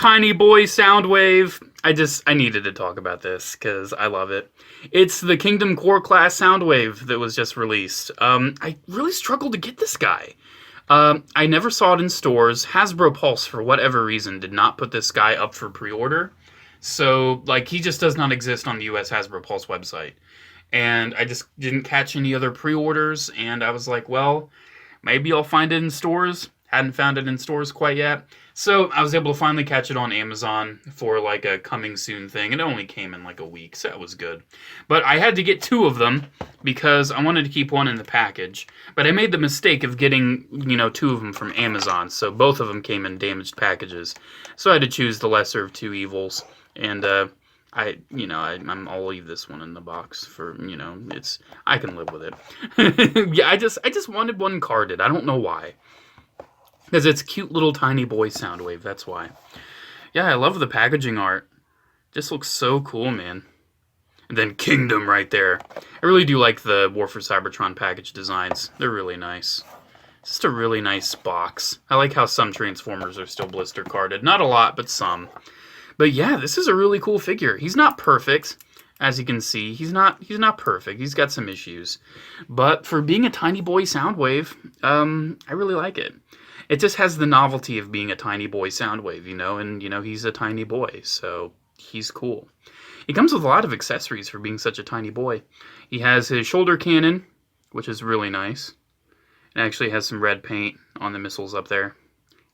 tiny boy Soundwave. I needed to talk about this because I love it. It's the Kingdom Core class Soundwave that was just released. I really struggled to get this guy. I never saw it in stores. Hasbro Pulse, for whatever reason, did not put this guy up for pre-order. So, like, he just does not exist on the US Hasbro Pulse website. And I just didn't catch any other pre-orders, and I was like, well, maybe I'll find it in stores. Hadn't found it in stores quite yet. So I was able to finally catch it on Amazon for like a coming soon thing. It only came in like a week, so that was good. But I had to get 2 of them because I wanted to keep one in the package. But I made the mistake of getting, 2 of them from Amazon. So both of them came in damaged packages. So I had to choose the lesser of 2 evils. And I'll leave this one in the box for, I can live with it. Yeah, I just wanted one carded. I don't know why. Because it's cute little tiny boy Soundwave, that's why. Yeah, I love the packaging art. Just looks so cool, man. And then Kingdom right there. I really do like the War for Cybertron package designs. They're really nice. It's just a really nice box. I like how some Transformers are still blister carded. Not a lot, but some. But yeah, this is a really cool figure. He's not perfect, as you can see. He's not perfect. He's got some issues. But for being a tiny boy Soundwave, I really like it. It just has the novelty of being a tiny boy Soundwave, and, he's a tiny boy, so he's cool. He comes with a lot of accessories for being such a tiny boy. He has his shoulder cannon, which is really nice. It actually has some red paint on the missiles up there.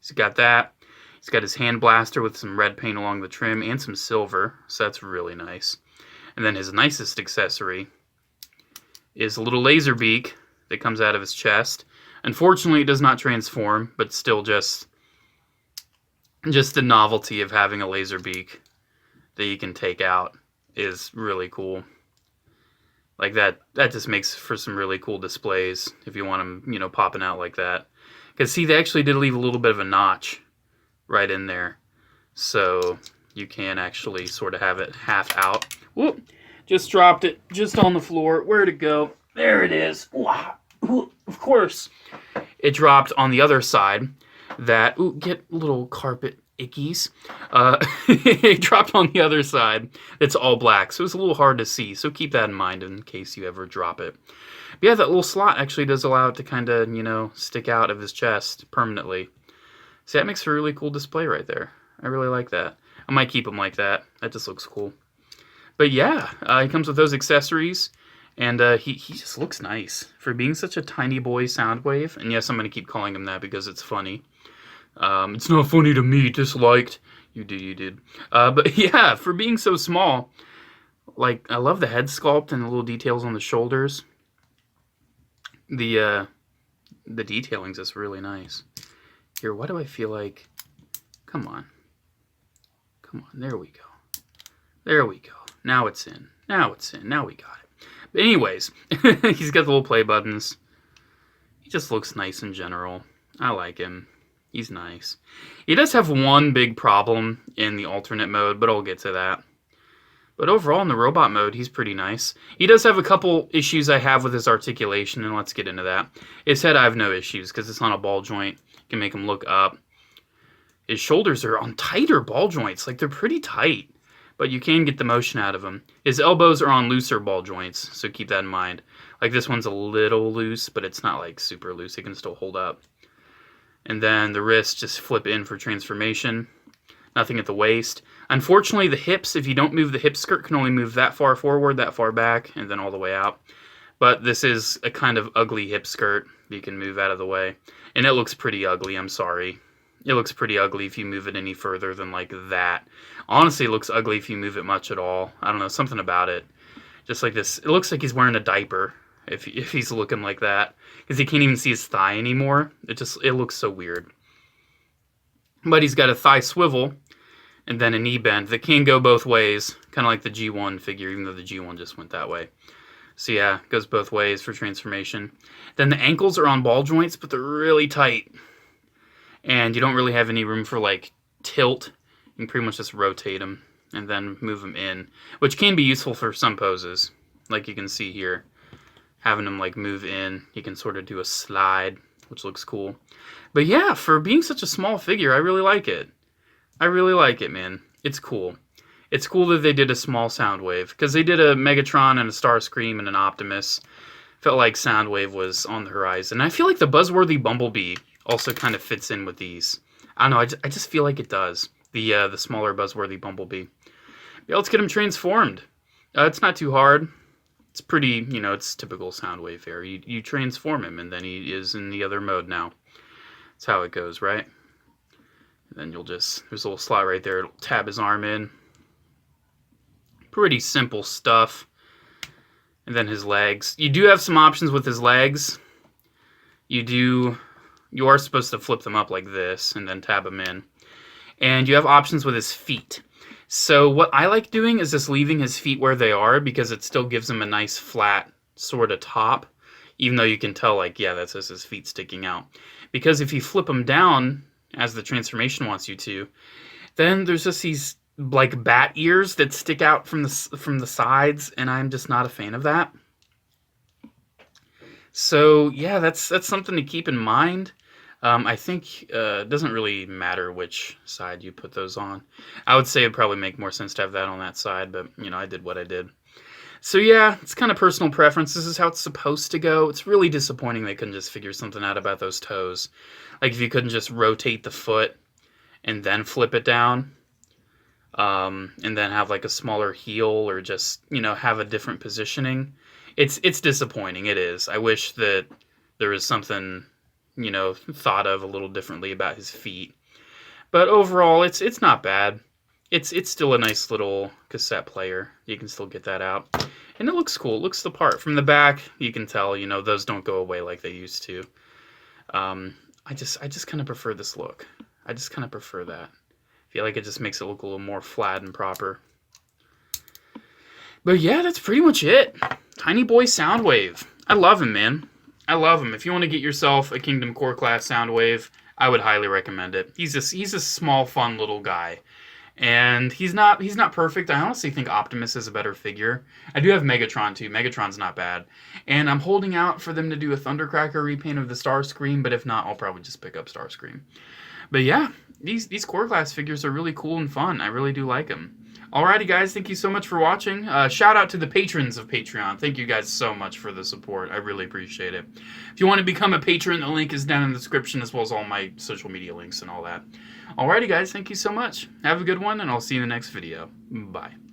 He's got that. He's got his hand blaster with some red paint along the trim and some silver, so that's really nice. And then his nicest accessory is a little laser beak that comes out of his chest. Unfortunately, it does not transform, but still just the novelty of having a laser beak that you can take out is really cool. Like that just makes for some really cool displays if you want them, popping out like that. Because see, they actually did leave a little bit of a notch right in there. So you can actually sort of have it half out. Whoop! Just dropped it just on the floor. Where'd it go? There it is. Wow. Of course, it dropped on the other side. That, get little carpet ickies. It dropped on the other side. It's all black, so it's a little hard to see. So keep that in mind in case you ever drop it. But yeah, that little slot actually does allow it to kind of, stick out of his chest permanently. See, that makes for a really cool display right there. I really like that. I might keep him like that. That just looks cool. But yeah, he comes with those accessories. And he just looks nice for being such a tiny boy Soundwave. And yes, I'm going to keep calling him that because it's funny. It's not funny to me, disliked. You did. But yeah, for being so small, like, I love the head sculpt and the little details on the shoulders. The detailing's just really nice. Here, why do I feel like... Come on. There we go. Now it's in. Now we got it. But anyways, he's got the little play buttons. He just looks nice in general. I like him. He's nice. He does have one big problem in the alternate mode, but I'll get to that. But overall, in the robot mode, he's pretty nice. He does have a couple issues I have with his articulation, and let's get into that. His head, I have no issues, because it's on a ball joint. You can make him look up. His shoulders are on tighter ball joints. Like, they're pretty tight. But you can get the motion out of him. His elbows are on looser ball joints, so keep that in mind. Like, this one's a little loose, but it's not, like, super loose. It can still hold up. And then the wrists just flip in for transformation. Nothing at the waist. Unfortunately, the hips, if you don't move the hip skirt, can only move that far forward, that far back, and then all the way out. But this is a kind of ugly hip skirt you can move out of the way. And it looks pretty ugly, I'm sorry. It looks pretty ugly if you move it any further than like that. Honestly, it looks ugly if you move it much at all. I don't know, something about it. Just like this. It looks like he's wearing a diaper if he's looking like that. Because he can't even see his thigh anymore. It looks so weird. But he's got a thigh swivel and then a knee bend that can go both ways. Kind of like the G1 figure, even though the G1 just went that way. So yeah, it goes both ways for transformation. Then the ankles are on ball joints, but they're really tight. And you don't really have any room for, like, tilt. You can pretty much just rotate them and then move them in, which can be useful for some poses. Like you can see here, having them, like, move in. You can sort of do a slide, which looks cool. But yeah, for being such a small figure, I really like it. I really like it, man. It's cool. It's cool that they did a small Soundwave, because they did a Megatron and a Starscream and an Optimus. Felt like Soundwave was on the horizon. I feel like the buzzworthy Bumblebee also kind of fits in with these. I don't know, I just feel like it does. The smaller buzzworthy Bumblebee. Yeah, let's get him transformed. It's not too hard. It's pretty, it's typical Soundwave fare. You transform him, and then he is in the other mode now. That's how it goes, right? And then you'll just, there's a little slot right there. It'll tab his arm in. Pretty simple stuff. And then his legs. You do have some options with his legs. You are supposed to flip them up like this and then tab them in. And you have options with his feet. So what I like doing is just leaving his feet where they are, because it still gives him a nice flat sort of top. Even though you can tell, like, yeah, that's just his feet sticking out. Because if you flip them down, as the transformation wants you to, then there's just these like bat ears that stick out from the sides, and I'm just not a fan of that. So yeah, that's something to keep in mind. I think it doesn't really matter which side you put those on. I would say it'd probably make more sense to have that on that side, but I did what I did. So yeah, it's kind of personal preference. This is how it's supposed to go. It's really disappointing they couldn't just figure something out about those toes. Like if you couldn't just rotate the foot and then flip it down. And then have like a smaller heel, or just, have a different positioning. It's disappointing. It is. I wish that there was something, thought of a little differently about his feet. But overall, it's not bad. It's still a nice little cassette player. You can still get that out. And it looks cool. It looks the part. From the back, you can tell, those don't go away like they used to. I just kind of prefer this look. I just kind of prefer that. I feel like it just makes it look a little more flat and proper. But yeah, that's pretty much it. Tiny Boy Soundwave. I love him, man. I love him. If you want to get yourself a Kingdom Core class Soundwave, I would highly recommend it. He's a small, fun little guy. And he's not perfect. I honestly think Optimus is a better figure. I do have Megatron too. Megatron's not bad. And I'm holding out for them to do a Thundercracker repaint of the Starscream, but if not, I'll probably just pick up Starscream. But yeah, these core class figures are really cool and fun. I really do like them. Alrighty guys, thank you so much for watching. Shout out to the patrons of Patreon. Thank you guys so much for the support. I really appreciate it. If you want to become a patron, the link is down in the description, as well as all my social media links and all that. Alrighty guys, thank you so much. Have a good one, and I'll see you in the next video. Bye.